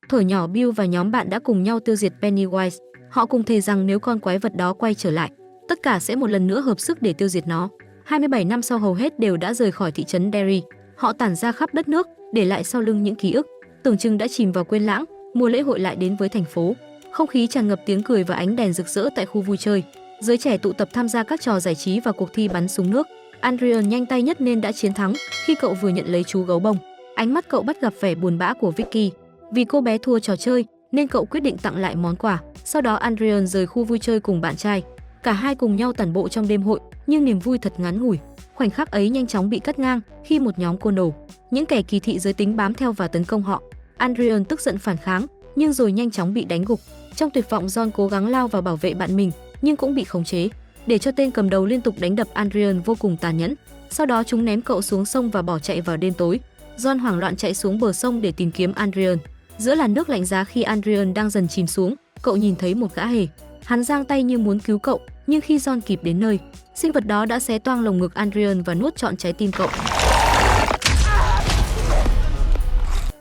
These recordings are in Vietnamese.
Thuở nhỏ Bill và nhóm bạn đã cùng nhau tiêu diệt Pennywise. Họ cùng thề rằng nếu con quái vật đó quay trở lại, tất cả sẽ một lần nữa hợp sức để tiêu diệt nó. 27 năm sau hầu hết đều đã rời khỏi thị trấn Derry. Họ tản ra khắp đất nước, để lại sau lưng những ký ức tưởng chừng đã chìm vào quên lãng. Mùa lễ hội lại đến với thành phố. Không khí tràn ngập tiếng cười và ánh đèn rực rỡ tại khu vui chơi. Giới trẻ tụ tập tham gia các trò giải trí và cuộc thi bắn súng nước. Adrian nhanh tay nhất nên đã chiến thắng khi cậu vừa nhận lấy chú gấu bông. Ánh mắt cậu bắt gặp vẻ buồn bã của Vicky. Vì cô bé thua trò chơi nên cậu quyết định tặng lại món quà. Sau đó Adrian rời khu vui chơi cùng bạn trai. Cả hai cùng nhau tản bộ trong đêm hội, nhưng niềm vui thật ngắn ngủi. Khoảnh khắc ấy nhanh chóng bị cắt ngang khi một nhóm côn đồ, những kẻ kỳ thị giới tính bám theo và tấn công họ. Adrian tức giận phản kháng, nhưng rồi nhanh chóng bị đánh gục. Trong tuyệt vọng, John cố gắng lao vào bảo vệ bạn mình, nhưng cũng bị khống chế. Để cho tên cầm đầu liên tục đánh đập Adrian vô cùng tàn nhẫn. Sau đó chúng ném cậu xuống sông và bỏ chạy vào đêm tối. John hoảng loạn chạy xuống bờ sông để tìm kiếm Adrian. Giữa làn nước lạnh giá khi Adrian đang dần chìm xuống, cậu nhìn thấy một gã hề. Hắn giang tay như muốn cứu cậu, nhưng khi John kịp đến nơi, sinh vật đó đã xé toang lồng ngực Adrian và nuốt trọn trái tim cậu.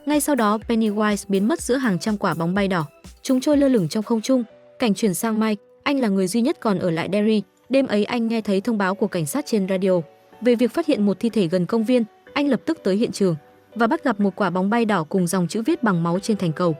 Ngay sau đó, Pennywise biến mất giữa hàng trăm quả bóng bay đỏ. Chúng trôi lơ lửng trong không trung. Cảnh chuyển sang Mike, anh là người duy nhất còn ở lại Derry. Đêm ấy anh nghe thấy thông báo của cảnh sát trên radio về việc phát hiện một thi thể gần công viên. Anh lập tức tới hiện trường và bắt gặp một quả bóng bay đỏ cùng dòng chữ viết bằng máu trên thành cầu.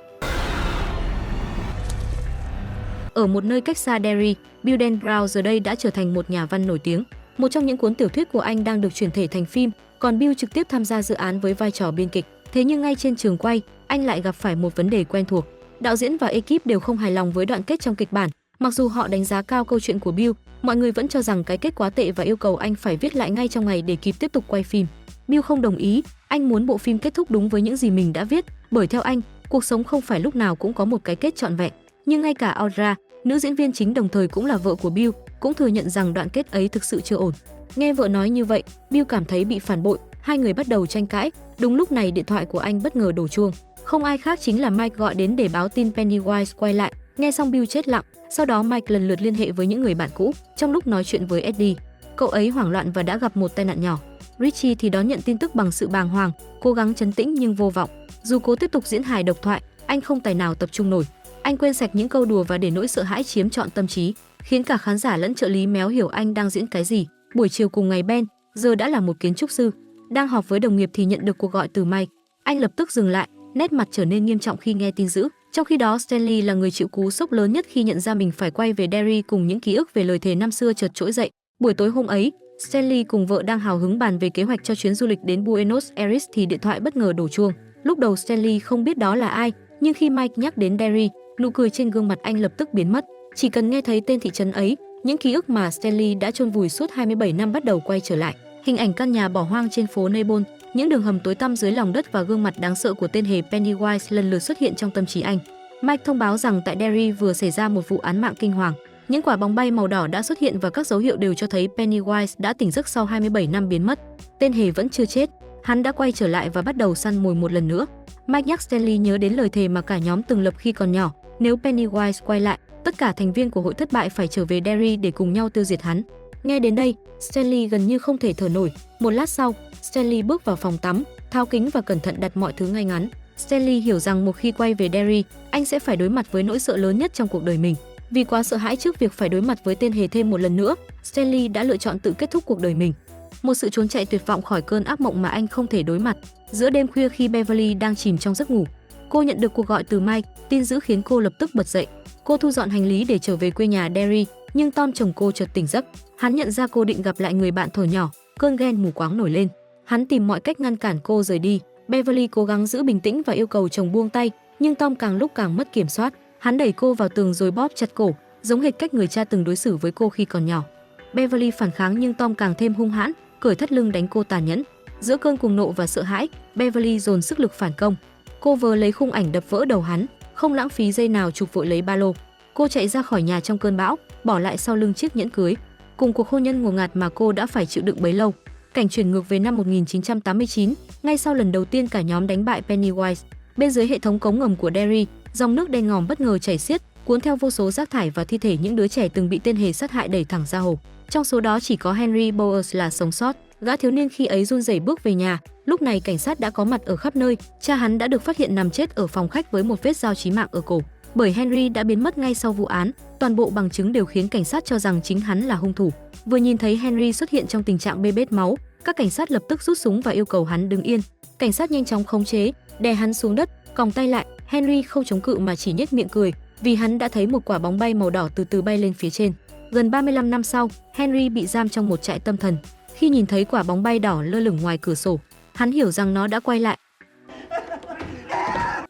Ở một nơi cách xa Derry, Bill Dan Brown giờ đây đã trở thành một nhà văn nổi tiếng. Một trong những cuốn tiểu thuyết của anh đang được chuyển thể thành phim, còn Bill trực tiếp tham gia dự án với vai trò biên kịch. Thế nhưng ngay trên trường quay, anh lại gặp phải một vấn đề quen thuộc. Đạo diễn và ekip đều không hài lòng với đoạn kết trong kịch bản. Mặc dù họ đánh giá cao câu chuyện của Bill, mọi người vẫn cho rằng cái kết quá tệ và yêu cầu anh phải viết lại ngay trong ngày để kịp tiếp tục quay phim. Bill không đồng ý, anh muốn bộ phim kết thúc đúng với những gì mình đã viết, bởi theo anh, cuộc sống không phải lúc nào cũng có một cái kết trọn vẹn. Nhưng ngay cả Audra, nữ diễn viên chính đồng thời cũng là vợ của Bill, cũng thừa nhận rằng đoạn kết ấy thực sự chưa ổn. Nghe vợ nói như vậy, Bill cảm thấy bị phản bội, hai người bắt đầu tranh cãi. Đúng lúc này điện thoại của anh bất ngờ đổ chuông. Không ai khác chính là Mike gọi đến để báo tin Pennywise quay lại. Nghe xong Bill chết lặng, sau đó Mike lần lượt liên hệ với những người bạn cũ. Trong lúc nói chuyện với Eddie, cậu ấy hoảng loạn và đã gặp một tai nạn nhỏ. Richie thì đón nhận tin tức bằng sự bàng hoàng, cố gắng trấn tĩnh nhưng vô vọng. Dù cố tiếp tục diễn hài độc thoại, anh không tài nào tập trung nổi. Anh quên sạch những câu đùa và để nỗi sợ hãi chiếm trọn tâm trí, khiến cả khán giả lẫn trợ lý méo hiểu anh đang diễn cái gì. Buổi chiều cùng ngày, Ben, giờ đã là một kiến trúc sư, đang họp với đồng nghiệp thì nhận được cuộc gọi từ Mike. Anh lập tức dừng lại, nét mặt trở nên nghiêm trọng khi nghe tin dữ. Trong khi đó, Stanley là người chịu cú sốc lớn nhất khi nhận ra mình phải quay về Derry cùng những ký ức về lời thề năm xưa chợt trỗi dậy. Buổi tối hôm ấy, Stanley cùng vợ đang hào hứng bàn về kế hoạch cho chuyến du lịch đến Buenos Aires thì điện thoại bất ngờ đổ chuông. Lúc đầu Stanley không biết đó là ai, nhưng khi Mike nhắc đến Derry, nụ cười trên gương mặt anh lập tức biến mất. Chỉ cần nghe thấy tên thị trấn ấy, những ký ức mà Stanley đã chôn vùi suốt 27 năm bắt đầu quay trở lại. Hình ảnh căn nhà bỏ hoang trên phố Naples, những đường hầm tối tăm dưới lòng đất và gương mặt đáng sợ của tên hề Pennywise lần lượt xuất hiện trong tâm trí anh. Mike thông báo rằng tại Derry vừa xảy ra một vụ án mạng kinh hoàng. Những quả bóng bay màu đỏ đã xuất hiện và các dấu hiệu đều cho thấy Pennywise đã tỉnh giấc sau 27 năm biến mất. Tên hề vẫn chưa chết, hắn đã quay trở lại và bắt đầu săn mồi một lần nữa. Mike nhắc Stanley nhớ đến lời thề mà cả nhóm từng lập khi còn nhỏ. Nếu Pennywise quay lại, tất cả thành viên của hội thất bại phải trở về Derry để cùng nhau tiêu diệt hắn. Nghe đến đây, Stanley gần như không thể thở nổi. Một lát sau, Stanley bước vào phòng tắm, tháo kính và cẩn thận đặt mọi thứ ngay ngắn. Stanley hiểu rằng một khi quay về Derry, anh sẽ phải đối mặt với nỗi sợ lớn nhất trong cuộc đời mình. Vì quá sợ hãi trước việc phải đối mặt với tên hề thêm một lần nữa, Stanley đã lựa chọn tự kết thúc cuộc đời mình. Một sự trốn chạy tuyệt vọng khỏi cơn ác mộng mà anh không thể đối mặt. Giữa đêm khuya khi Beverly đang chìm trong giấc ngủ, cô nhận được cuộc gọi từ Mike, tin dữ khiến cô lập tức bật dậy. Cô thu dọn hành lý để trở về quê nhà Derry, nhưng Tom chồng cô chợt tỉnh giấc. Hắn nhận ra cô định gặp lại người bạn thuở nhỏ, cơn ghen mù quáng nổi lên. Hắn tìm mọi cách ngăn cản cô rời đi. Beverly cố gắng giữ bình tĩnh và yêu cầu chồng buông tay, nhưng Tom càng lúc càng mất kiểm soát. Hắn đẩy cô vào tường rồi bóp chặt cổ, giống hệt cách người cha từng đối xử với cô khi còn nhỏ. Beverly phản kháng nhưng Tom càng thêm hung hãn, cởi thắt lưng đánh cô tàn nhẫn. Giữa cơn cuồng nộ và sợ hãi, Beverly dồn sức lực phản công. Cô vờ lấy khung ảnh đập vỡ đầu hắn, không lãng phí giây nào chụp vội lấy ba lô. Cô chạy ra khỏi nhà trong cơn bão, bỏ lại sau lưng chiếc nhẫn cưới, cùng cuộc hôn nhân ngột ngạt mà cô đã phải chịu đựng bấy lâu. Cảnh chuyển ngược về năm 1989, ngay sau lần đầu tiên cả nhóm đánh bại Pennywise. Bên dưới hệ thống cống ngầm của Derry, dòng nước đen ngòm bất ngờ chảy xiết, cuốn theo vô số rác thải và thi thể những đứa trẻ từng bị tên hề sát hại đẩy thẳng ra hồ. Trong số đó chỉ có Henry Bowers là sống sót. Gã thiếu niên khi ấy run rẩy bước về nhà. Lúc này cảnh sát đã có mặt ở khắp nơi. Cha hắn đã được phát hiện nằm chết ở phòng khách với một vết dao chí mạng ở cổ. Bởi Henry đã biến mất ngay sau vụ án, toàn bộ bằng chứng đều khiến cảnh sát cho rằng chính hắn là hung thủ. Vừa nhìn thấy Henry xuất hiện trong tình trạng bê bết máu, các cảnh sát lập tức rút súng và yêu cầu hắn đứng yên. Cảnh sát nhanh chóng khống chế, đè hắn xuống đất, còng tay lại. Henry không chống cự mà chỉ nhếch miệng cười, vì hắn đã thấy một quả bóng bay màu đỏ từ từ bay lên phía trên. Gần 35 năm sau, Henry bị giam trong một trại tâm thần. Khi nhìn thấy quả bóng bay đỏ lơ lửng ngoài cửa sổ, hắn hiểu rằng nó đã quay lại.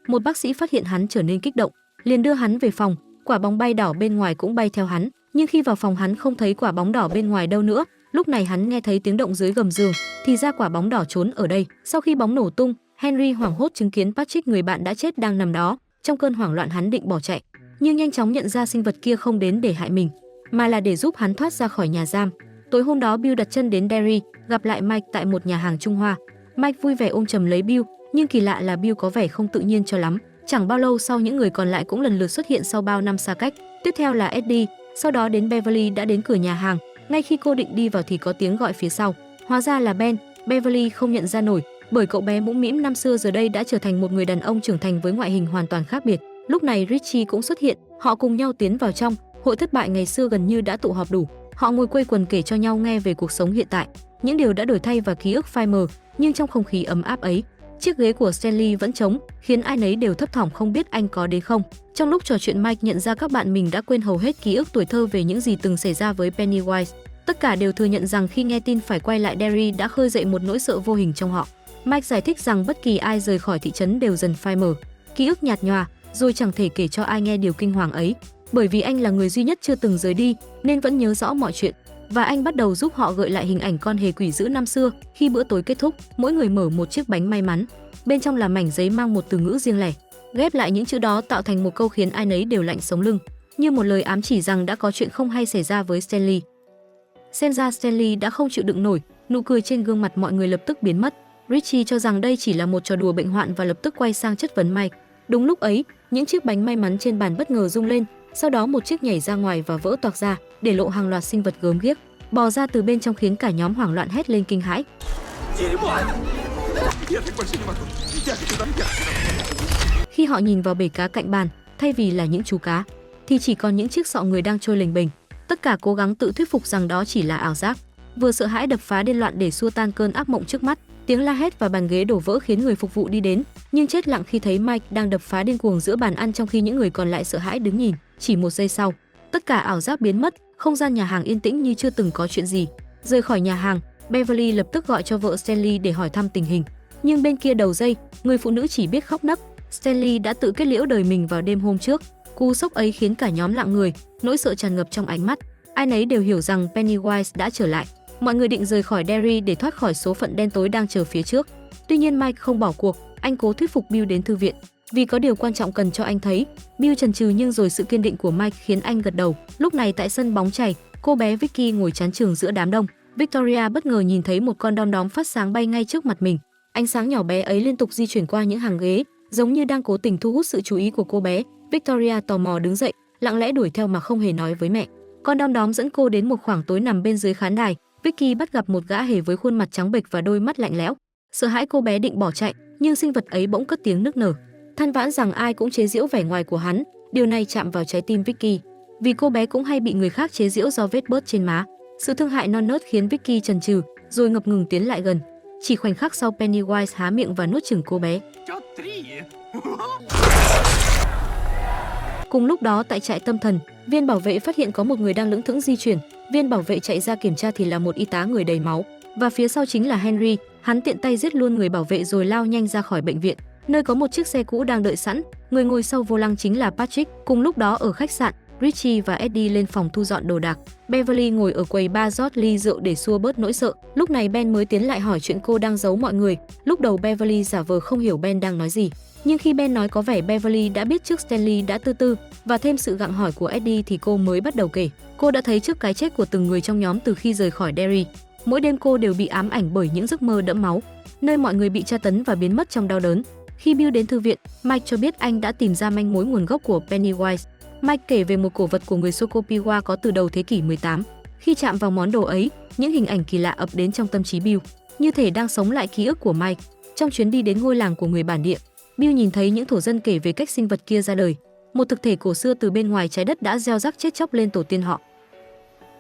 Một bác sĩ phát hiện hắn trở nên kích động, liền đưa hắn về phòng. Quả bóng bay đỏ bên ngoài cũng bay theo hắn, nhưng khi vào phòng hắn không thấy quả bóng đỏ bên ngoài đâu nữa. Lúc này hắn nghe thấy tiếng động dưới gầm giường, thì ra quả bóng đỏ trốn ở đây. Sau khi bóng nổ tung, Henry hoảng hốt chứng kiến Patrick, người bạn đã chết, đang nằm đó. Trong cơn hoảng loạn hắn định bỏ chạy, nhưng nhanh chóng nhận ra sinh vật kia không đến để hại mình, mà là để giúp hắn thoát ra khỏi nhà giam. Tối hôm đó Bill đặt chân đến Derry, gặp lại Mike tại một nhà hàng Trung Hoa. Mike vui vẻ ôm chầm lấy Bill, nhưng kỳ lạ là Bill có vẻ không tự nhiên cho lắm. Chẳng bao lâu sau, những người còn lại cũng lần lượt xuất hiện sau bao năm xa cách. Tiếp theo là Eddie, sau đó đến Beverly đã đến cửa nhà hàng. Ngay khi cô định đi vào thì có tiếng gọi phía sau. Hóa ra là Ben. Beverly không nhận ra nổi, bởi cậu bé mũm mĩm năm xưa giờ đây đã trở thành một người đàn ông trưởng thành với ngoại hình hoàn toàn khác biệt. Lúc này Richie cũng xuất hiện, họ cùng nhau tiến vào trong. Hội thất bại ngày xưa gần như đã tụ họp đủ. Họ ngồi quây quần kể cho nhau nghe về cuộc sống hiện tại, những điều đã đổi thay và ký ức phai mờ, nhưng trong không khí ấm áp ấy, chiếc ghế của Stanley vẫn trống, khiến ai nấy đều thấp thỏm không biết anh có đến không. Trong lúc trò chuyện, Mike nhận ra các bạn mình đã quên hầu hết ký ức tuổi thơ về những gì từng xảy ra với Pennywise. Tất cả đều thừa nhận rằng khi nghe tin phải quay lại Derry đã khơi dậy một nỗi sợ vô hình trong họ. Mike giải thích rằng bất kỳ ai rời khỏi thị trấn đều dần phai mờ, ký ức nhạt nhòa, rồi chẳng thể kể cho ai nghe điều kinh hoàng ấy. Bởi vì anh là người duy nhất chưa từng rời đi nên vẫn nhớ rõ mọi chuyện, và anh bắt đầu giúp họ gợi lại hình ảnh con hề quỷ dữ năm xưa. Khi bữa tối kết thúc, mỗi người mở một chiếc bánh may mắn, bên trong là mảnh giấy mang một từ ngữ riêng lẻ. Ghép lại những chữ đó tạo thành một câu khiến ai nấy đều lạnh sống lưng, như một lời ám chỉ rằng đã có chuyện không hay xảy ra với Stanley. Xem ra Stanley đã không chịu đựng nổi, nụ cười trên gương mặt mọi người lập tức biến mất. Richie cho rằng đây chỉ là một trò đùa bệnh hoạn và lập tức quay sang chất vấn Mike. Đúng lúc ấy, những chiếc bánh may mắn trên bàn bất ngờ rung lên, sau đó một chiếc nhảy ra ngoài và vỡ toạc ra, để lộ hàng loạt sinh vật gớm ghiếc bò ra từ bên trong, khiến cả nhóm hoảng loạn hét lên kinh hãi. Khi họ nhìn vào bể cá cạnh bàn, thay vì là những chú cá thì chỉ còn những chiếc sọ người đang trôi lềnh bềnh. Tất cả cố gắng tự thuyết phục rằng đó chỉ là ảo giác, vừa sợ hãi đập phá điên loạn để xua tan cơn ác mộng trước mắt. Tiếng la hét và bàn ghế đổ vỡ khiến người phục vụ đi đến, nhưng chết lặng khi thấy Mike đang đập phá điên cuồng giữa bàn ăn, trong khi những người còn lại sợ hãi đứng nhìn. Chỉ một giây sau, tất cả ảo giác biến mất, không gian nhà hàng yên tĩnh như chưa từng có chuyện gì. Rời khỏi nhà hàng, Beverly lập tức gọi cho vợ Stanley để hỏi thăm tình hình, nhưng bên kia đầu dây, người phụ nữ chỉ biết khóc nấc. Stanley đã tự kết liễu đời mình vào đêm hôm trước. Cú sốc ấy khiến cả nhóm lặng người, nỗi sợ tràn ngập trong ánh mắt. Ai nấy đều hiểu rằng Pennywise đã trở lại. Mọi người định rời khỏi Derry để thoát khỏi số phận đen tối đang chờ phía trước. Tuy nhiên Mike không bỏ cuộc, anh cố thuyết phục Bill đến thư viện, vì có điều quan trọng cần cho anh thấy. Bill chần chừ nhưng rồi sự kiên định của Mike khiến anh gật đầu. Lúc này tại sân bóng chày, cô bé Vicky ngồi chán chường giữa đám đông. Victoria bất ngờ nhìn thấy một con đom đóm phát sáng bay ngay trước mặt mình. Ánh sáng nhỏ bé ấy liên tục di chuyển qua những hàng ghế, giống như đang cố tình thu hút sự chú ý của cô bé. Victoria tò mò đứng dậy, lặng lẽ đuổi theo mà không hề nói với mẹ. Con đom đóm dẫn cô đến một khoảng tối nằm bên dưới khán đài. Vicky bắt gặp một gã hề với khuôn mặt trắng bệch và đôi mắt lạnh lẽo. Sợ hãi, cô bé định bỏ chạy, nhưng sinh vật ấy bỗng cất tiếng nức nở, than vãn rằng ai cũng chế giễu vẻ ngoài của hắn. Điều này chạm vào trái tim Vicky, vì cô bé cũng hay bị người khác chế giễu do vết bớt trên má. Sự thương hại non nớt khiến Vicky chần chừ, rồi ngập ngừng tiến lại gần. Chỉ khoảnh khắc sau, Pennywise há miệng và nuốt chửng cô bé. Cùng lúc đó tại trại tâm thần, viên bảo vệ phát hiện có một người đang lững thững di chuyển. Viên bảo vệ chạy ra kiểm tra thì là một y tá người đầy máu, và phía sau chính là Henry. Hắn tiện tay giết luôn người bảo vệ rồi lao nhanh ra khỏi bệnh viện, nơi có một chiếc xe cũ đang đợi sẵn. Người ngồi sau vô lăng chính là Patrick. Cùng lúc đó ở khách sạn, Richie và Eddie lên phòng thu dọn đồ đạc. Beverly ngồi ở quầy bar rót ly rượu để xua bớt nỗi sợ. Lúc này Ben mới tiến lại hỏi chuyện cô đang giấu mọi người. Lúc đầu Beverly giả vờ không hiểu Ben đang nói gì, nhưng khi Ben nói có vẻ Beverly đã biết trước Stanley đã tư và thêm sự gặng hỏi của Eddie thì cô mới bắt đầu kể. Cô đã thấy trước cái chết của từng người trong nhóm từ khi rời khỏi Derry. Mỗi đêm cô đều bị ám ảnh bởi những giấc mơ đẫm máu, nơi mọi người bị tra tấn và biến mất trong đau đớn. Khi Bill đến thư viện, Mike cho biết anh đã tìm ra manh mối nguồn gốc của Pennywise. Mike kể về một cổ vật của người Sokopiwa có từ đầu thế kỷ 18. Khi chạm vào món đồ ấy, những hình ảnh kỳ lạ ập đến trong tâm trí Bill, như thể đang sống lại ký ức của Mike. Trong chuyến đi đến ngôi làng của người bản địa, Bill nhìn thấy những thổ dân kể về cách sinh vật kia ra đời. Một thực thể cổ xưa từ bên ngoài trái đất đã gieo rắc chết chóc lên tổ tiên họ.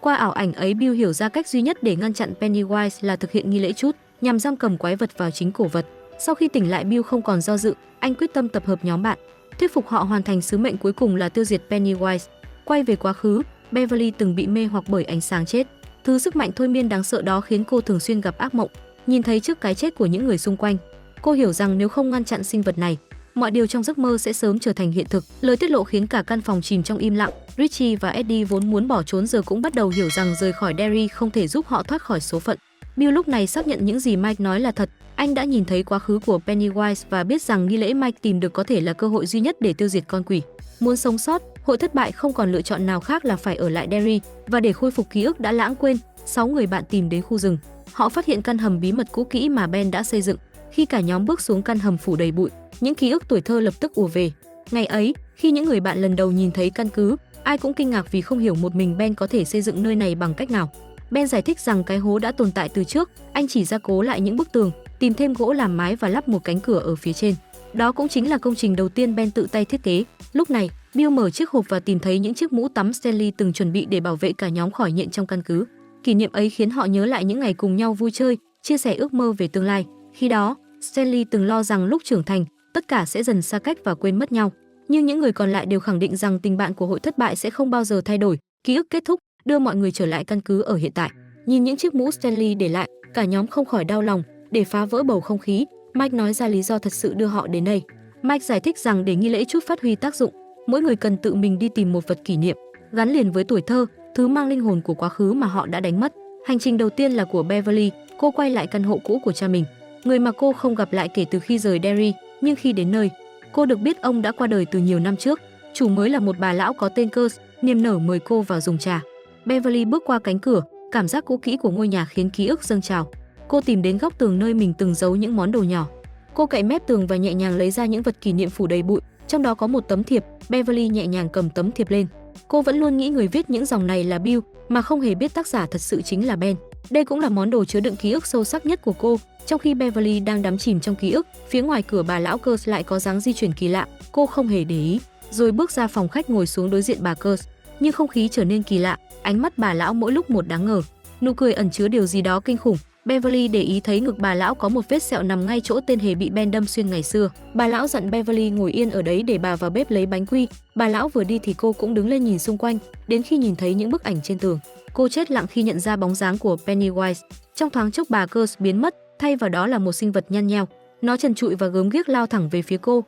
Qua ảo ảnh ấy, Bill hiểu ra cách duy nhất để ngăn chặn Pennywise là thực hiện nghi lễ trút, nhằm giam cầm quái vật vào chính cổ vật. Sau khi tỉnh lại, Bill không còn do dự, anh quyết tâm tập hợp nhóm bạn, thuyết phục họ hoàn thành sứ mệnh cuối cùng là tiêu diệt Pennywise. Quay về quá khứ, Beverly từng bị mê hoặc bởi ánh sáng chết. Thứ sức mạnh thôi miên đáng sợ đó khiến cô thường xuyên gặp ác mộng, nhìn thấy trước cái chết của những người xung quanh. Cô hiểu rằng nếu không ngăn chặn sinh vật này, mọi điều trong giấc mơ sẽ sớm trở thành hiện thực. Lời tiết lộ khiến cả căn phòng chìm trong im lặng. Richie và Eddie vốn muốn bỏ trốn giờ cũng bắt đầu hiểu rằng rời khỏi Derry không thể giúp họ thoát khỏi số phận. Bill lúc này xác nhận những gì Mike nói là thật. Anh đã nhìn thấy quá khứ của Pennywise và biết rằng nghi lễ Mike tìm được có thể là cơ hội duy nhất để tiêu diệt con quỷ. Muốn sống sót, hội thất bại không còn lựa chọn nào khác là phải ở lại Derry, và để khôi phục ký ức đã lãng quên, 6 người bạn tìm đến khu rừng. Họ phát hiện căn hầm bí mật cũ kỹ mà Ben đã xây dựng. Khi cả nhóm bước xuống căn hầm phủ đầy bụi, những ký ức tuổi thơ lập tức ùa về. Ngày ấy, khi những người bạn lần đầu nhìn thấy căn cứ, ai cũng kinh ngạc vì không hiểu một mình Ben có thể xây dựng nơi này bằng cách nào. Ben giải thích rằng cái hố đã tồn tại từ trước, anh chỉ gia cố lại những bức tường, tìm thêm gỗ làm mái và lắp một cánh cửa ở phía trên. Đó cũng chính là công trình đầu tiên Ben tự tay thiết kế. Lúc này, Bill mở chiếc hộp và tìm thấy những chiếc mũ tắm Stanley từng chuẩn bị để bảo vệ cả nhóm khỏi nhện trong căn cứ. Kỷ niệm ấy khiến họ nhớ lại những ngày cùng nhau vui chơi, chia sẻ ước mơ về tương lai. Khi đó, Stanley từng lo rằng lúc trưởng thành, tất cả sẽ dần xa cách và quên mất nhau. Nhưng những người còn lại đều khẳng định rằng tình bạn của hội thất bại sẽ không bao giờ thay đổi. Ký ức kết thúc, đưa mọi người trở lại căn cứ ở hiện tại. Nhìn những chiếc mũ Stanley để lại, cả nhóm không khỏi đau lòng. Để phá vỡ bầu không khí, Mike nói ra lý do thật sự đưa họ đến đây. Mike giải thích rằng để nghi lễ chút phát huy tác dụng, mỗi người cần tự mình đi tìm một vật kỷ niệm gắn liền với tuổi thơ, thứ mang linh hồn của quá khứ mà họ đã đánh mất. Hành trình đầu tiên là của Beverly, cô quay lại căn hộ cũ của cha mình, người mà cô không gặp lại kể từ khi rời Derry. Nhưng khi đến nơi, cô được biết ông đã qua đời từ nhiều năm trước. Chủ mới là một bà lão có tên Curse, niềm nở mời cô vào dùng trà. Beverly bước qua cánh cửa, cảm giác cũ kỹ của ngôi nhà khiến ký ức dâng trào. Cô tìm đến góc tường nơi mình từng giấu những món đồ nhỏ. Cô cậy mép tường và nhẹ nhàng lấy ra những vật kỷ niệm phủ đầy bụi, trong đó có một tấm thiệp. Beverly nhẹ nhàng cầm tấm thiệp lên. Cô vẫn luôn nghĩ người viết những dòng này là Bill, mà không hề biết tác giả thật sự chính là Ben. Đây cũng là món đồ chứa đựng ký ức sâu sắc nhất của cô. Trong khi Beverly đang đắm chìm trong ký ức, phía ngoài cửa bà lão Curse lại có dáng di chuyển kỳ lạ. Cô không hề để ý, rồi bước ra phòng khách ngồi xuống đối diện bà Curse. Nhưng không khí trở nên kỳ lạ, ánh mắt bà lão mỗi lúc một đáng ngờ, nụ cười ẩn chứa điều gì đó kinh khủng. Beverly để ý thấy ngực bà lão có một vết sẹo nằm ngay chỗ tên hề bị Ben đâm xuyên ngày xưa. Bà lão dặn Beverly ngồi yên ở đấy để bà vào bếp lấy bánh quy. Bà lão vừa đi thì cô cũng đứng lên nhìn xung quanh, đến khi nhìn thấy những bức ảnh trên tường, cô chết lặng khi nhận ra bóng dáng của Pennywise. Trong thoáng chốc bà Curse biến mất, thay vào đó là một sinh vật nhăn nheo. Nó trần trụi và gớm ghiếc lao thẳng về phía cô.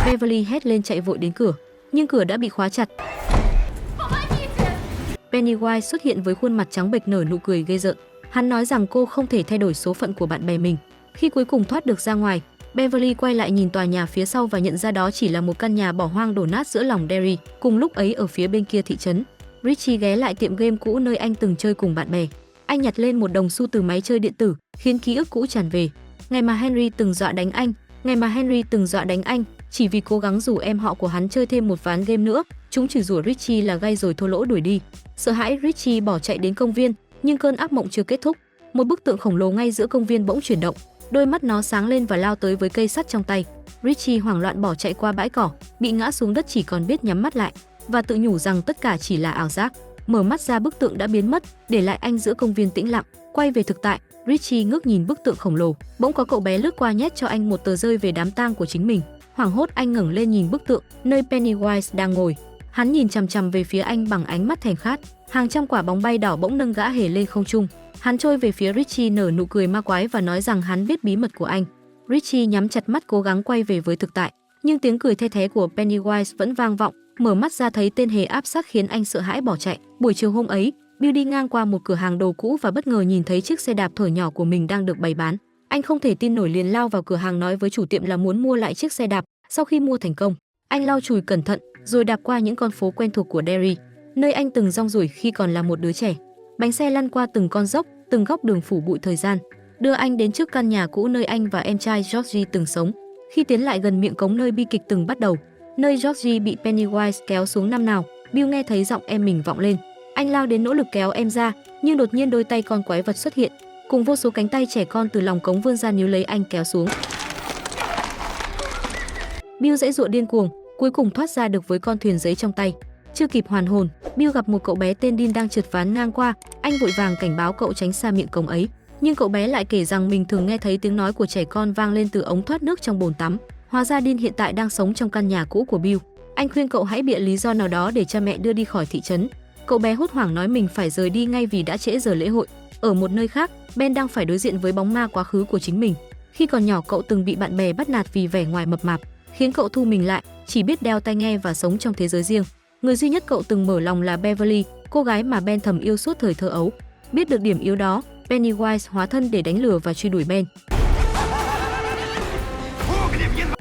Beverly hét lên chạy vội đến cửa, nhưng cửa đã bị khóa chặt. Pennywise xuất hiện với khuôn mặt trắng bệch nở nụ cười ghê rợn. Hắn nói rằng cô không thể thay đổi số phận của bạn bè mình. Khi cuối cùng thoát được ra ngoài, Beverly quay lại nhìn tòa nhà phía sau và nhận ra đó chỉ là một căn nhà bỏ hoang đổ nát giữa lòng Derry. Cùng lúc ấy ở phía bên kia thị trấn, Richie ghé lại tiệm game cũ nơi anh từng chơi cùng bạn bè. Anh nhặt lên một đồng xu từ máy chơi điện tử, khiến ký ức cũ tràn về. Ngày mà Henry từng dọa đánh anh, chỉ vì cố gắng rủ em họ của hắn chơi thêm một ván game nữa. Chúng chửi rủa Richie là gay rồi thô lỗ đuổi đi. Sợ hãi, Richie bỏ chạy đến công viên, nhưng cơn ác mộng chưa kết thúc. Một bức tượng khổng lồ ngay giữa công viên bỗng chuyển động, đôi mắt nó sáng lên và lao tới với cây sắt trong tay. Richie hoảng loạn bỏ chạy qua bãi cỏ, bị ngã xuống đất chỉ còn biết nhắm mắt lại và tự nhủ rằng tất cả chỉ là ảo giác. Mở mắt ra, bức tượng đã biến mất, để lại anh giữa công viên tĩnh lặng. Quay về thực tại, Richie ngước nhìn bức tượng khổng lồ, bỗng có cậu bé lướt qua nhét cho anh một tờ rơi về đám tang của chính mình. Hoảng hốt, anh ngẩng lên nhìn bức tượng nơi Pennywise đang ngồi. Hắn nhìn chằm chằm về phía anh bằng ánh mắt thèm khát. Hàng trăm quả bóng bay đỏ bỗng nâng gã hề lên không trung. Hắn trôi về phía Richie nở nụ cười ma quái và nói rằng hắn biết bí mật của anh. Richie nhắm chặt mắt cố gắng quay về với thực tại, nhưng tiếng cười the thé của Pennywise vẫn vang vọng. Mở mắt ra thấy tên hề áp sát khiến anh sợ hãi bỏ chạy. Buổi chiều hôm ấy, Bill đi ngang qua một cửa hàng đồ cũ và bất ngờ nhìn thấy chiếc xe đạp thổi nhỏ của mình đang được bày bán. Anh không thể tin nổi, liền lao vào cửa hàng nói với chủ tiệm là muốn mua lại chiếc xe đạp. Sau khi mua thành công, anh lau chùi cẩn thận rồi đạp qua những con phố quen thuộc của Derry, nơi anh từng rong ruổi khi còn là một đứa trẻ. Bánh xe lăn qua từng con dốc, từng góc đường phủ bụi thời gian, đưa anh đến trước căn nhà cũ nơi anh và em trai Georgie từng sống. Khi tiến lại gần miệng cống nơi bi kịch từng bắt đầu, nơi Georgie bị Pennywise kéo xuống năm nào, Bill nghe thấy giọng em mình vọng lên. Anh lao đến nỗ lực kéo em ra, nhưng đột nhiên đôi tay con quái vật xuất hiện, cùng vô số cánh tay trẻ con từ lòng cống vươn ra níu lấy anh kéo xuống. Bill giãy giụa điên cuồng, cuối cùng thoát ra được với con thuyền giấy trong tay. Chưa kịp hoàn hồn, Bill gặp một cậu bé tên Dean đang trượt ván ngang qua, anh vội vàng cảnh báo cậu tránh xa miệng cống ấy. Nhưng cậu bé lại kể rằng mình thường nghe thấy tiếng nói của trẻ con vang lên từ ống thoát nước trong bồn tắm. Hóa ra Dean hiện tại đang sống trong căn nhà cũ của Bill. Anh khuyên cậu hãy bịa lý do nào đó để cha mẹ đưa đi khỏi thị trấn. Cậu bé hốt hoảng nói mình phải rời đi ngay vì đã trễ giờ lễ hội. Ở một nơi khác, Ben đang phải đối diện với bóng ma quá khứ của chính mình. Khi còn nhỏ cậu từng bị bạn bè bắt nạt vì vẻ ngoài mập mạp, khiến cậu thu mình lại, chỉ biết đeo tai nghe và sống trong thế giới riêng. Người duy nhất cậu từng mở lòng là Beverly, cô gái mà Ben thầm yêu suốt thời thơ ấu. Biết được điểm yếu đó, Pennywise hóa thân để đánh lừa và truy đuổi Ben.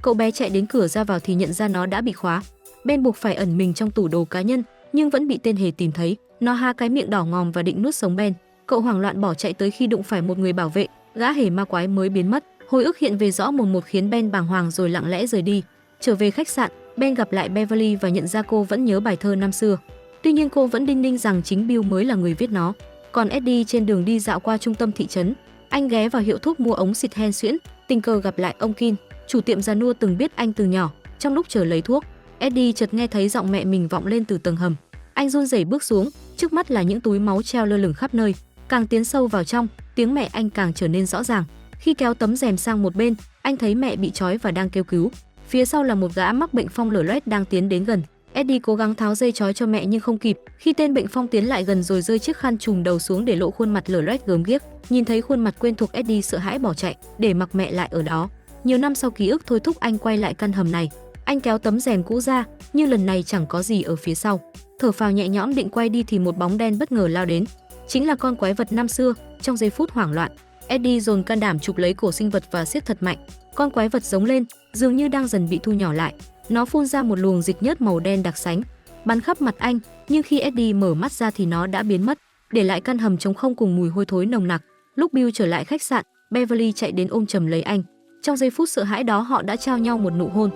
Cậu bé chạy đến cửa ra vào thì nhận ra nó đã bị khóa. Ben buộc phải ẩn mình trong tủ đồ cá nhân, nhưng vẫn bị tên hề tìm thấy. Nó há cái miệng đỏ ngòm và định nuốt sống Ben. Cậu hoảng loạn bỏ chạy tới khi đụng phải một người bảo vệ, gã hề ma quái mới biến mất. Hồi ức hiện về rõ mồn một khiến Ben bàng hoàng rồi lặng lẽ rời đi. Trở về khách sạn, Ben gặp lại Beverly và nhận ra cô vẫn nhớ bài thơ năm xưa. Tuy nhiên cô vẫn đinh ninh rằng chính Bill mới là người viết nó. Còn Eddie trên đường đi dạo qua trung tâm thị trấn, anh ghé vào hiệu thuốc mua ống xịt hen suyễn, tình cờ gặp lại ông Kin, chủ tiệm già nua từng biết anh từ nhỏ. Trong lúc chờ lấy thuốc, Eddie chợt nghe thấy giọng mẹ mình vọng lên từ tầng hầm. Anh run rẩy bước xuống, trước mắt là những túi máu treo lơ lửng khắp nơi. Càng tiến sâu vào trong, tiếng mẹ anh càng trở nên rõ ràng. Khi kéo tấm rèm sang một bên, anh thấy mẹ bị trói và đang kêu cứu. Phía sau là một gã mắc bệnh phong lở loét đang tiến đến gần. Eddie cố gắng tháo dây trói cho mẹ nhưng không kịp. Khi tên bệnh phong tiến lại gần rồi rơi chiếc khăn trùm đầu xuống để lộ khuôn mặt lở loét gớm ghiếc. Nhìn thấy khuôn mặt quen thuộc, Eddie sợ hãi bỏ chạy, để mặc mẹ lại ở đó. Nhiều năm sau ký ức thôi thúc anh quay lại căn hầm này. Anh kéo tấm rèm cũ ra, nhưng lần này chẳng có gì ở phía sau. Thở phào nhẹ nhõm định quay đi thì một bóng đen bất ngờ lao đến. Chính là con quái vật năm xưa. Trong giây phút hoảng loạn, Eddie dồn can đảm chụp lấy cổ sinh vật và siết thật mạnh. Con quái vật giống lên, dường như đang dần bị thu nhỏ lại. Nó phun ra một luồng dịch nhớt màu đen đặc sánh, bắn khắp mặt anh, nhưng khi Eddie mở mắt ra thì nó đã biến mất, để lại căn hầm trống không cùng mùi hôi thối nồng nặc. Lúc Bill trở lại khách sạn, Beverly chạy đến ôm chầm lấy anh. Trong giây phút sợ hãi đó họ đã trao nhau một nụ hôn.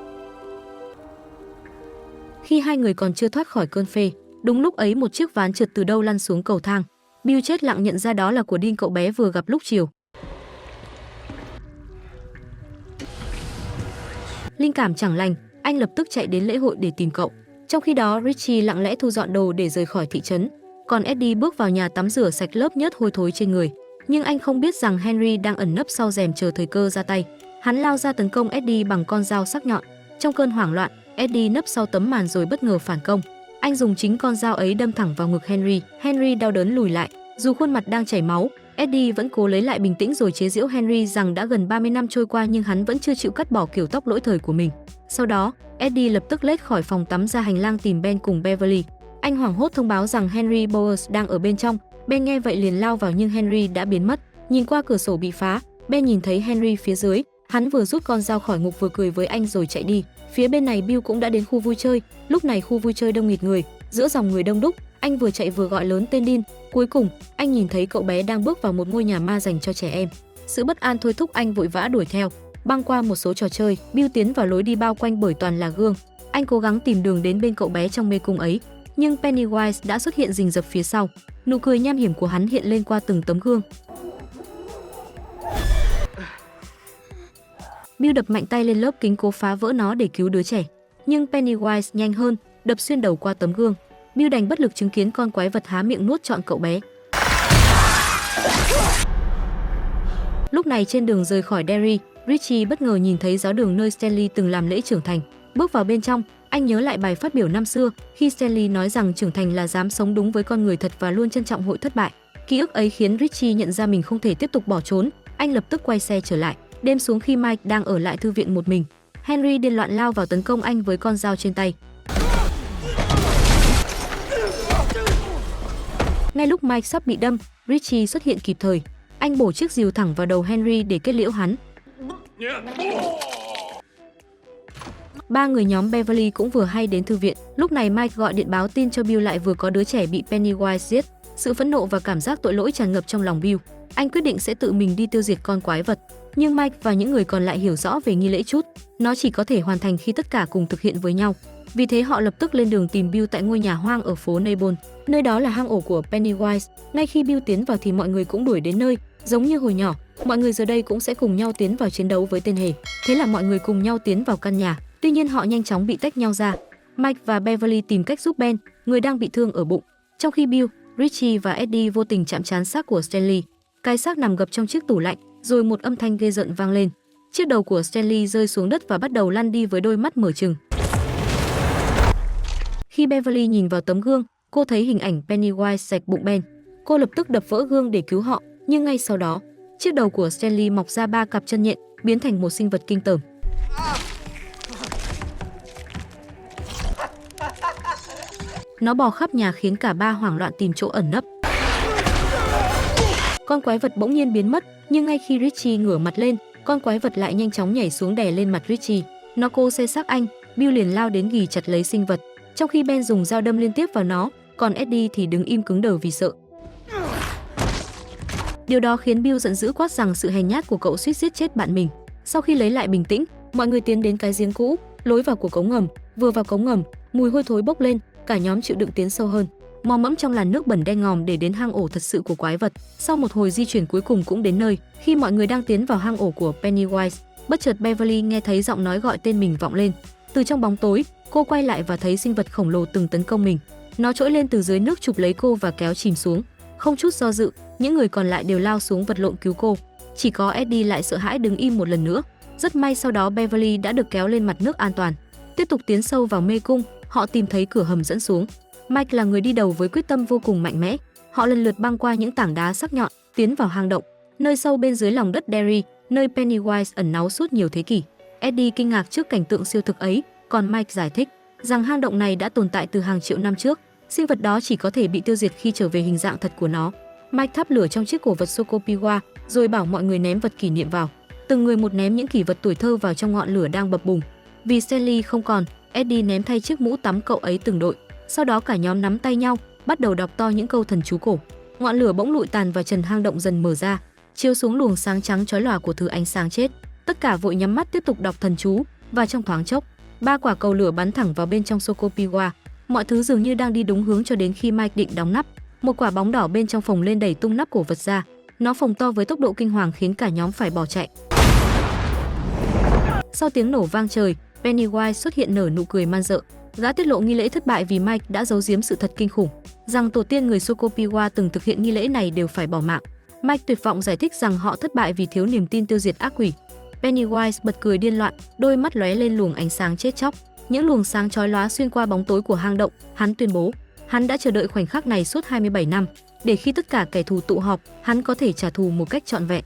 Khi hai người còn chưa thoát khỏi cơn phê, đúng lúc ấy một chiếc ván trượt từ đâu lăn xuống cầu thang. Bill chết lặng nhận ra đó là của Dean, cậu bé vừa gặp lúc chiều. Linh cảm chẳng lành, anh lập tức chạy đến lễ hội để tìm cậu. Trong khi đó, Richie lặng lẽ thu dọn đồ để rời khỏi thị trấn. Còn Eddie bước vào nhà tắm rửa sạch lớp nhớt hôi thối trên người. Nhưng anh không biết rằng Henry đang ẩn nấp sau rèm chờ thời cơ ra tay. Hắn lao ra tấn công Eddie bằng con dao sắc nhọn. Trong cơn hoảng loạn, Eddie nấp sau tấm màn rồi bất ngờ phản công. Anh dùng chính con dao ấy đâm thẳng vào ngực Henry. Henry đau đớn lùi lại. Dù khuôn mặt đang chảy máu, Eddie vẫn cố lấy lại bình tĩnh rồi chế giễu Henry rằng đã gần 30 năm trôi qua nhưng hắn vẫn chưa chịu cắt bỏ kiểu tóc lỗi thời của mình. Sau đó, Eddie lập tức lết khỏi phòng tắm ra hành lang tìm Ben cùng Beverly. Anh hoảng hốt thông báo rằng Henry Bowers đang ở bên trong. Ben nghe vậy liền lao vào nhưng Henry đã biến mất. Nhìn qua cửa sổ bị phá, Ben nhìn thấy Henry phía dưới. Hắn vừa rút con dao khỏi ngực vừa cười với anh rồi chạy đi. Phía bên này Bill cũng đã đến khu vui chơi. Lúc này khu vui chơi đông nghịt người, giữa dòng người đông đúc, anh vừa chạy vừa gọi lớn tên Dean. Cuối cùng, anh nhìn thấy cậu bé đang bước vào một ngôi nhà ma dành cho trẻ em. Sự bất an thôi thúc anh vội vã đuổi theo. Băng qua một số trò chơi, Bill tiến vào lối đi bao quanh bởi toàn là gương. Anh cố gắng tìm đường đến bên cậu bé trong mê cung ấy, nhưng Pennywise đã xuất hiện rình rập phía sau. Nụ cười nham hiểm của hắn hiện lên qua từng tấm gương. Bill đập mạnh tay lên lớp kính cố phá vỡ nó để cứu đứa trẻ, nhưng Pennywise nhanh hơn, đập xuyên đầu qua tấm gương. Bill đành bất lực chứng kiến con quái vật há miệng nuốt trọn cậu bé. Lúc này trên đường rời khỏi Derry, Richie bất ngờ nhìn thấy giáo đường nơi Stanley từng làm lễ trưởng thành. Bước vào bên trong, anh nhớ lại bài phát biểu năm xưa khi Stanley nói rằng trưởng thành là dám sống đúng với con người thật và luôn trân trọng hội thất bại. Ký ức ấy khiến Richie nhận ra mình không thể tiếp tục bỏ trốn. Anh lập tức quay xe trở lại. Đêm xuống khi Mike đang ở lại thư viện một mình, Henry điên loạn lao vào tấn công anh với con dao trên tay. Ngay lúc Mike sắp bị đâm, Richie xuất hiện kịp thời. Anh bổ chiếc rìu thẳng vào đầu Henry để kết liễu hắn. Ba người nhóm Beverly cũng vừa hay đến thư viện. Lúc này Mike gọi điện báo tin cho Bill lại vừa có đứa trẻ bị Pennywise giết. Sự phẫn nộ và cảm giác tội lỗi tràn ngập trong lòng Bill. Anh quyết định sẽ tự mình đi tiêu diệt con quái vật. Nhưng Mike và những người còn lại hiểu rõ về nghi lễ trút, nó chỉ có thể hoàn thành khi tất cả cùng thực hiện với nhau. Vì thế họ lập tức lên đường tìm Bill tại ngôi nhà hoang ở phố Neighbor. Nơi đó là hang ổ của Pennywise. Ngay khi Bill tiến vào thì mọi người cũng đuổi đến nơi, giống như hồi nhỏ, mọi người giờ đây cũng sẽ cùng nhau tiến vào chiến đấu với tên hề. Thế là mọi người cùng nhau tiến vào căn nhà. Tuy nhiên họ nhanh chóng bị tách nhau ra. Mike và Beverly tìm cách giúp Ben, người đang bị thương ở bụng. Trong khi Bill, Richie và Eddie vô tình chạm trán xác của Stanley. Cái xác nằm gập trong chiếc tủ lạnh, rồi một âm thanh ghê rợn vang lên. Chiếc đầu của Stanley rơi xuống đất và bắt đầu lăn đi với đôi mắt mở trừng. Khi Beverly nhìn vào tấm gương, cô thấy hình ảnh Pennywise rạch bụng Ben. Cô lập tức đập vỡ gương để cứu họ, nhưng ngay sau đó, chiếc đầu của Stanley mọc ra 3 cặp chân nhện, biến thành một sinh vật kinh tởm. Nó bò khắp nhà khiến cả ba hoảng loạn tìm chỗ ẩn nấp. Con quái vật bỗng nhiên biến mất, nhưng ngay khi Richie ngửa mặt lên, con quái vật lại nhanh chóng nhảy xuống đè lên mặt Richie. Nó cố xé xác anh, Bill liền lao đến ghì chặt lấy sinh vật, trong khi Ben dùng dao đâm liên tiếp vào nó, còn Eddie thì đứng im cứng đờ vì sợ. Điều đó khiến Bill giận dữ quát rằng sự hèn nhát của cậu suýt giết chết bạn mình. Sau khi lấy lại bình tĩnh, mọi người tiến đến cái giếng cũ, lối vào của cống ngầm. Vừa vào cống ngầm, mùi hôi thối bốc lên, cả nhóm chịu đựng tiến sâu hơn, mò mẫm trong làn nước bẩn đen ngòm để đến hang ổ thật sự của quái vật. Sau một hồi di chuyển cuối cùng cũng đến nơi. Khi mọi người đang tiến vào hang ổ của Pennywise, bất chợt Beverly nghe thấy giọng nói gọi tên mình vọng lên. Từ trong bóng tối, cô quay lại và thấy sinh vật khổng lồ từng tấn công mình. Nó trỗi lên từ dưới nước chụp lấy cô và kéo chìm xuống. Không chút do dự, những người còn lại đều lao xuống vật lộn cứu cô. Chỉ có Eddie lại sợ hãi đứng im một lần nữa. Rất may sau đó Beverly đã được kéo lên mặt nước an toàn. Tiếp tục tiến sâu vào mê cung, họ tìm thấy cửa hầm dẫn xuống. Mike là người đi đầu với quyết tâm vô cùng mạnh mẽ. Họ lần lượt băng qua những tảng đá sắc nhọn, tiến vào hang động, nơi sâu bên dưới lòng đất Derry, nơi Pennywise ẩn náu suốt nhiều thế kỷ. Eddie kinh ngạc trước cảnh tượng siêu thực ấy, còn Mike giải thích rằng hang động này đã tồn tại từ hàng triệu năm trước. Sinh vật đó chỉ có thể bị tiêu diệt khi trở về hình dạng thật của nó. Mike thắp lửa trong chiếc cổ vật Sokopiwa, rồi bảo mọi người ném vật kỷ niệm vào. Từng người một ném những kỷ vật tuổi thơ vào trong ngọn lửa đang bập bùng. Vì Stanley không còn, Eddie ném thay chiếc mũ tắm cậu ấy từng đội. Sau đó cả nhóm nắm tay nhau, bắt đầu đọc to những câu thần chú cổ. Ngọn lửa bỗng lụi tàn và trần hang động dần mở ra, chiếu xuống luồng sáng trắng chói lòa của thứ ánh sáng chết. Tất cả vội nhắm mắt tiếp tục đọc thần chú, và trong thoáng chốc, 3 quả cầu lửa bắn thẳng vào bên trong Sokopiwa. Mọi thứ dường như đang đi đúng hướng cho đến khi Mike định đóng nắp. Một quả bóng đỏ bên trong phồng lên đẩy tung nắp cổ vật ra. Nó phồng to với tốc độ kinh hoàng khiến cả nhóm phải bỏ chạy. Sau tiếng nổ vang trời, Pennywise xuất hiện nở nụ cười man dợ. Gã tiết lộ nghi lễ thất bại vì Mike đã giấu giếm sự thật kinh khủng, rằng tổ tiên người Sokopiwa từng thực hiện nghi lễ này đều phải bỏ mạng. Mike tuyệt vọng giải thích rằng họ thất bại vì thiếu niềm tin tiêu diệt ác quỷ. Pennywise bật cười điên loạn, đôi mắt lóe lên luồng ánh sáng chết chóc. Những luồng sáng chói lóa xuyên qua bóng tối của hang động. Hắn tuyên bố, hắn đã chờ đợi khoảnh khắc này suốt 27 năm, để khi tất cả kẻ thù tụ họp, hắn có thể trả thù một cách trọn vẹn.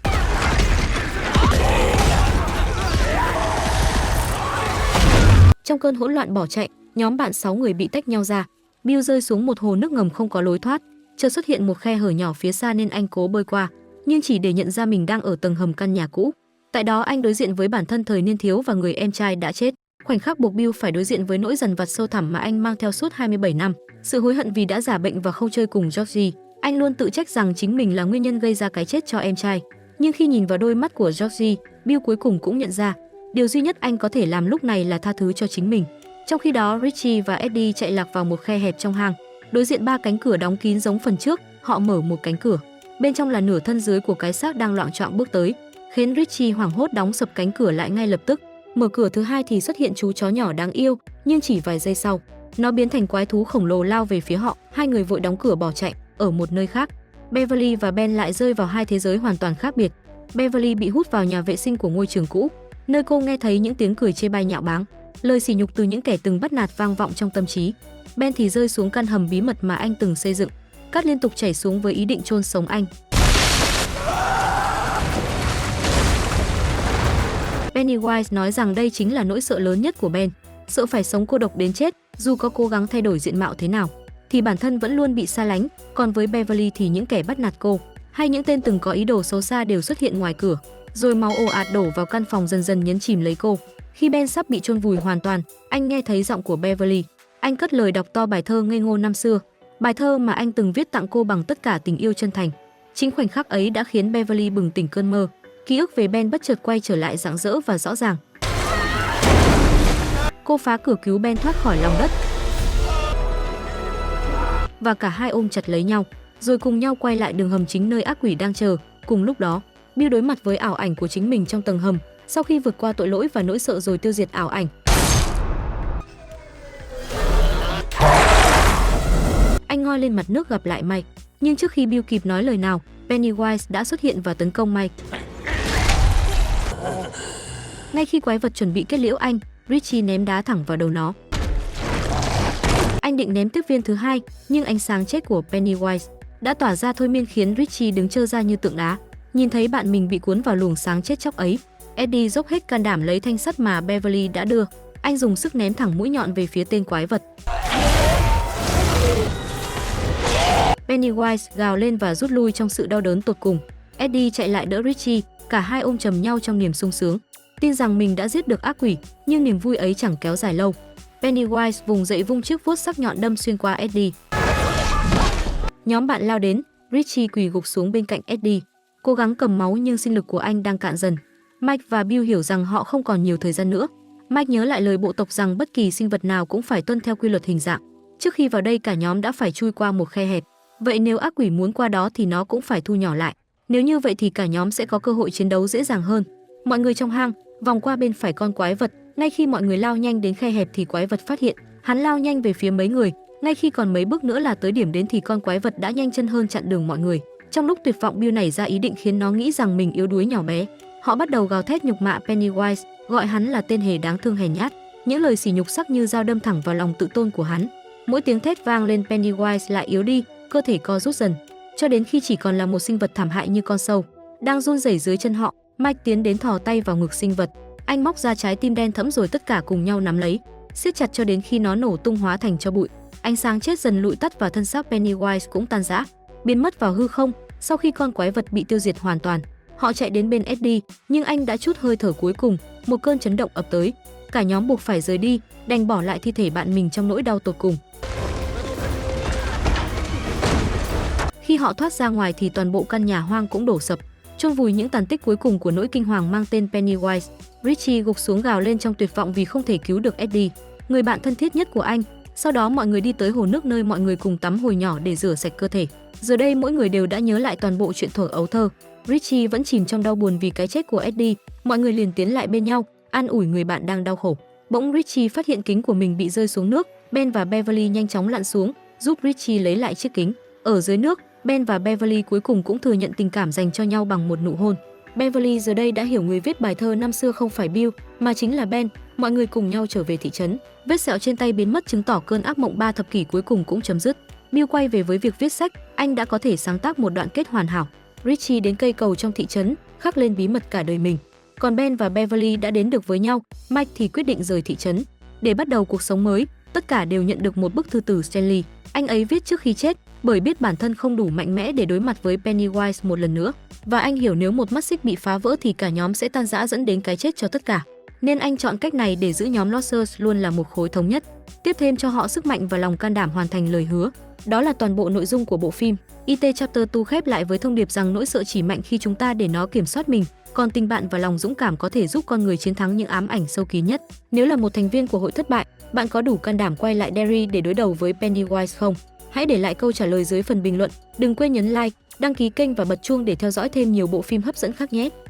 Trong cơn hỗn loạn bỏ chạy, nhóm bạn 6 người bị tách nhau ra. Bill rơi xuống một hồ nước ngầm không có lối thoát. Chợt xuất hiện một khe hở nhỏ phía xa nên anh cố bơi qua, nhưng chỉ để nhận ra mình đang ở tầng hầm căn nhà cũ. Tại đó anh đối diện với bản thân thời niên thiếu và người em trai đã chết. Khoảnh khắc buộc Bill phải đối diện với nỗi dằn vặt sâu thẳm mà anh mang theo suốt 27 năm. Sự hối hận vì đã giả bệnh và không chơi cùng Georgie. Anh luôn tự trách rằng chính mình là nguyên nhân gây ra cái chết cho em trai. Nhưng khi nhìn vào đôi mắt của Georgie, Bill cuối cùng cũng nhận ra, điều duy nhất anh có thể làm lúc này là tha thứ cho chính mình. Trong khi đó, Richie và Eddie chạy lạc vào một khe hẹp trong hang. Đối diện 3 cánh cửa đóng kín giống phần trước, họ mở một cánh cửa. Bên trong là nửa thân dưới của cái xác đang loạng choạng bước tới, khiến Richie hoảng hốt đóng sập cánh cửa lại ngay lập tức. Mở cửa thứ hai thì xuất hiện chú chó nhỏ đáng yêu, nhưng chỉ vài giây sau, nó biến thành quái thú khổng lồ lao về phía họ. Hai người vội đóng cửa bỏ chạy. Ở một nơi khác, Beverly và Ben lại rơi vào hai thế giới hoàn toàn khác biệt. Beverly bị hút vào nhà vệ sinh của ngôi trường cũ, nơi cô nghe thấy những tiếng cười chê bai nhạo báng, lời sỉ nhục từ những kẻ từng bắt nạt vang vọng trong tâm trí. Ben thì rơi xuống căn hầm bí mật mà anh từng xây dựng. Cát liên tục chảy xuống với ý định chôn sống anh. Pennywise nói rằng đây chính là nỗi sợ lớn nhất của Ben, sợ phải sống cô độc đến chết. Dù có cố gắng thay đổi diện mạo thế nào, thì bản thân vẫn luôn bị xa lánh. Còn với Beverly thì những kẻ bắt nạt cô, hay những tên từng có ý đồ xấu xa đều xuất hiện ngoài cửa, rồi máu ồ ạt đổ vào căn phòng dần dần nhấn chìm lấy cô. Khi Ben sắp bị chôn vùi hoàn toàn, anh nghe thấy giọng của Beverly. Anh cất lời đọc to bài thơ ngây ngô năm xưa, bài thơ mà anh từng viết tặng cô bằng tất cả tình yêu chân thành. Chính khoảnh khắc ấy đã khiến Beverly bừng tỉnh cơn mơ. Ký ức về Ben bất chợt quay trở lại rạng rỡ và rõ ràng. Cô phá cửa cứu Ben thoát khỏi lòng đất. Và cả hai ôm chặt lấy nhau, rồi cùng nhau quay lại đường hầm chính nơi ác quỷ đang chờ. Cùng lúc đó, Bill đối mặt với ảo ảnh của chính mình trong tầng hầm, sau khi vượt qua tội lỗi và nỗi sợ rồi tiêu diệt ảo ảnh. Anh ngoi lên mặt nước gặp lại Mike, nhưng trước khi Bill kịp nói lời nào, Pennywise đã xuất hiện và tấn công Mike. Ngay khi quái vật chuẩn bị kết liễu anh, Richie ném đá thẳng vào đầu nó. Anh định ném tiếp viên thứ hai, nhưng ánh sáng chết của Pennywise đã tỏa ra thôi miên khiến Richie đứng trơ ra như tượng đá. Nhìn thấy bạn mình bị cuốn vào luồng sáng chết chóc ấy, Eddie dốc hết can đảm lấy thanh sắt mà Beverly đã đưa. Anh dùng sức ném thẳng mũi nhọn về phía tên quái vật. Pennywise gào lên và rút lui trong sự đau đớn tột cùng. Eddie chạy lại đỡ Richie, cả hai ôm chầm nhau trong niềm sung sướng, tin rằng mình đã giết được ác quỷ, nhưng niềm vui ấy chẳng kéo dài lâu. Pennywise vùng dậy vung chiếc vuốt sắc nhọn đâm xuyên qua Eddie. Nhóm bạn lao đến, Richie quỳ gục xuống bên cạnh Eddie, cố gắng cầm máu nhưng sinh lực của anh đang cạn dần. Mike và Bill hiểu rằng họ không còn nhiều thời gian nữa. Mike nhớ lại lời bộ tộc rằng bất kỳ sinh vật nào cũng phải tuân theo quy luật hình dạng. Trước khi vào đây cả nhóm đã phải chui qua một khe hẹp. Vậy nếu ác quỷ muốn qua đó thì nó cũng phải thu nhỏ lại. Nếu như vậy thì cả nhóm sẽ có cơ hội chiến đấu dễ dàng hơn. Mọi người trong hang vòng qua bên phải con quái vật. Ngay khi mọi người lao nhanh đến khe hẹp thì quái vật phát hiện. Hắn lao nhanh về phía mấy người. Ngay khi còn mấy bước nữa là tới điểm đến thì con quái vật đã nhanh chân hơn chặn đường mọi người. Trong lúc tuyệt vọng, Bill nảy ra ý định khiến nó nghĩ rằng mình yếu đuối nhỏ bé. Họ bắt đầu gào thét nhục mạ Pennywise, gọi hắn là tên hề đáng thương hèn nhát. Những lời sỉ nhục sắc như dao đâm thẳng vào lòng tự tôn của hắn. Mỗi tiếng thét vang lên, Pennywise lại yếu đi, cơ thể co rút dần, cho đến khi chỉ còn là một sinh vật thảm hại như con sâu đang run rẩy dưới chân họ. Mike tiến đến thò tay vào ngực sinh vật. Anh móc ra trái tim đen thẫm rồi tất cả cùng nhau nắm lấy, siết chặt cho đến khi nó nổ tung hóa thành tro bụi. Ánh sáng chết dần lụi tắt và thân xác Pennywise cũng tan rã, biến mất vào hư không. Sau khi con quái vật bị tiêu diệt hoàn toàn, họ chạy đến bên Eddie, nhưng anh đã trút hơi thở cuối cùng. Một cơn chấn động ập tới, cả nhóm buộc phải rời đi, đành bỏ lại thi thể bạn mình trong nỗi đau tột cùng. Khi họ thoát ra ngoài thì toàn bộ căn nhà hoang cũng đổ sập, chôn vùi những tàn tích cuối cùng của nỗi kinh hoàng mang tên Pennywise. Richie gục xuống gào lên trong tuyệt vọng vì không thể cứu được Eddie, người bạn thân thiết nhất của anh. Sau đó mọi người đi tới hồ nước nơi mọi người cùng tắm hồi nhỏ để rửa sạch cơ thể. Giờ đây mỗi người đều đã nhớ lại toàn bộ chuyện thuở ấu thơ. Richie vẫn chìm trong đau buồn vì cái chết của Eddie. Mọi người liền tiến lại bên nhau, an ủi người bạn đang đau khổ. Bỗng Richie phát hiện kính của mình bị rơi xuống nước. Ben và Beverly nhanh chóng lặn xuống, giúp Richie lấy lại chiếc kính. Ở dưới nước, Ben và Beverly cuối cùng cũng thừa nhận tình cảm dành cho nhau bằng một nụ hôn. Beverly giờ đây đã hiểu người viết bài thơ năm xưa không phải Bill, mà chính là Ben. Mọi người cùng nhau trở về thị trấn. Vết sẹo trên tay biến mất chứng tỏ cơn ác mộng 3 thập kỷ cuối cùng cũng chấm dứt. Bill quay về với việc viết sách, anh đã có thể sáng tác một đoạn kết hoàn hảo. Richie đến cây cầu trong thị trấn, khắc lên bí mật cả đời mình. Còn Ben và Beverly đã đến được với nhau, Mike thì quyết định rời thị trấn để bắt đầu cuộc sống mới. Tất cả đều nhận được một bức thư từ Stanley. Anh ấy viết trước khi chết, bởi biết bản thân không đủ mạnh mẽ để đối mặt với Pennywise một lần nữa. Và anh hiểu nếu một mắt xích bị phá vỡ thì cả nhóm sẽ tan rã dẫn đến cái chết cho tất cả. Nên anh chọn cách này để giữ nhóm Losers luôn là một khối thống nhất, tiếp thêm cho họ sức mạnh và lòng can đảm hoàn thành lời hứa. Đó là toàn bộ nội dung của bộ phim. IT Chapter 2 khép lại với thông điệp rằng nỗi sợ chỉ mạnh khi chúng ta để nó kiểm soát mình, còn tình bạn và lòng dũng cảm có thể giúp con người chiến thắng những ám ảnh sâu kín nhất. Nếu là một thành viên của hội thất bại, bạn có đủ can đảm quay lại Derry để đối đầu với Pennywise không? Hãy để lại câu trả lời dưới phần bình luận. Đừng quên nhấn like, đăng ký kênh và bật chuông để theo dõi thêm nhiều bộ phim hấp dẫn khác nhé.